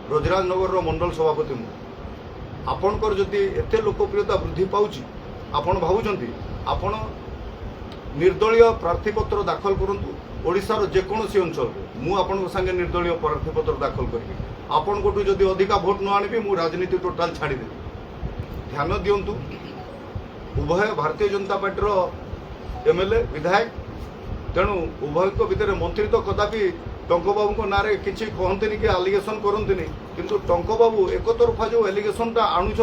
ब्रजराजनगर मंडल सभापति मु आपणकर जदि एते लोकप्रियता वृद्धि पाउची आपण भावुचंती आपण निर्दलीय प्रार्थीपत्र दाखल करंतु ओडिशार जेकोसी अंचल मु आपण संगे निर्दलीय प्रार्थीपत्र दाखल करी आपण कोटू जदि अधिका भोट न आनिबी मु राजनीति टोटाल छाड़ी देबी। ध्यान दियंतु उभय भारतीय जनता पार्टी एमएलए विधायक तेणु उभय भितर मंत्री तो कदापि टंक बाबू ना किसी कहते कि आलिगेसन करते किंतु टंक बाबू एक तरफा जो एलिगेसनटा आणुंट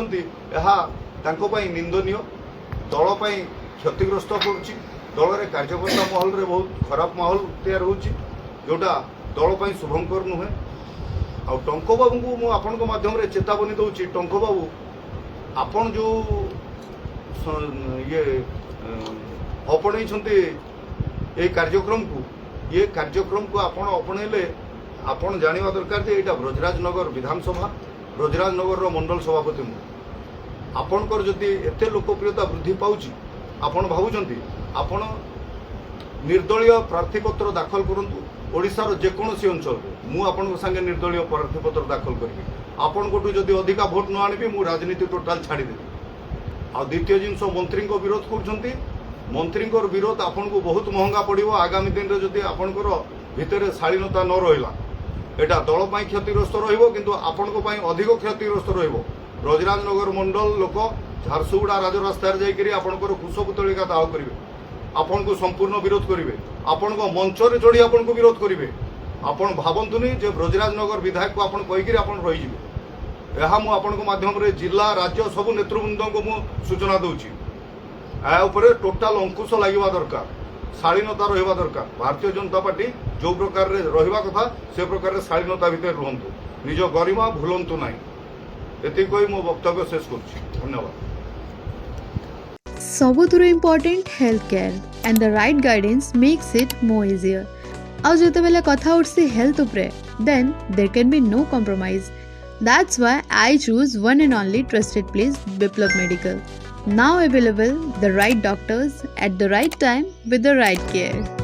निंदनीय दल क्षतिग्रस्त करुच्ची दल में कार्यकर्ता महल में बहुत खराब माहौल तैयार होटा दल पर शुभंकर नुहे आ टंक बाबू को मुझे आपण माध्यम चेतावनी दूसरी टंक बाबू आपण जो ये अपणई ये कार्यक्रम को आपण अपणेले आपण जानिबा दरकार जे एटा ब्रजराजनगर विधानसभा ब्रजराजनगर मंडल सभापति मु आपणकर जदि एते लोकप्रियता वृद्धि पाउची आपण भावुचंती आपण निर्दलीय प्रार्थीपत्र दाखल करंतु ओडिशार जेकोसी अंचल मु आपण संगे निर्दलीय प्रार्थीपत्र दाखल करी आपण कोटू जदि अधिका भोट न आनिबी मु राजनीति टोटाल छाड़ी देबी। आ द्वितीय जिनस मंत्री को विरोध करछंती मंत्री विरोध आपन को बहुत महंगा पड़ो आगामी दिन में जदि आपणकर भितर शालीनता न रहा एटा दल पर क्षतिग्रस्त रु आपण अधिक क्षतिग्रस्त ब्रजराजनगर मंडल लोक झारसुगुड़ा राजरास्तार जाकर कुशपुतलिका दाह करेंगे आपण को संपूर्ण विरोध करेंगे आपण को मंच में चढ़ी आपण को विरोध करेंगे आपण भावतुनि जे ब्रजराजनगर विधायक को आपण कहीकि आपण रही यह मुझे माध्यम जिला राज्य सबू नेतृवृंद को मु सूचना दूची उपरे टोटाल अंकुश लगे दरकार शालीनता रहा दरकार भारतीय जनता पार्टी जो प्रकार रहा कथा से प्रकार शालीनता भितर रुहतु निज गरिमा भूलंतु ना ये कही मो वक्तव्य शेष कर धन्यवाद। सबुथुरु important health care and the right guidance makes it more easier आउ जेते बेले कथा उठसी हेल्थ उपरे then there can be no compromise that's why I choose one and only trusted place Biplab medical. Now available, the right doctors at the right time with the right care.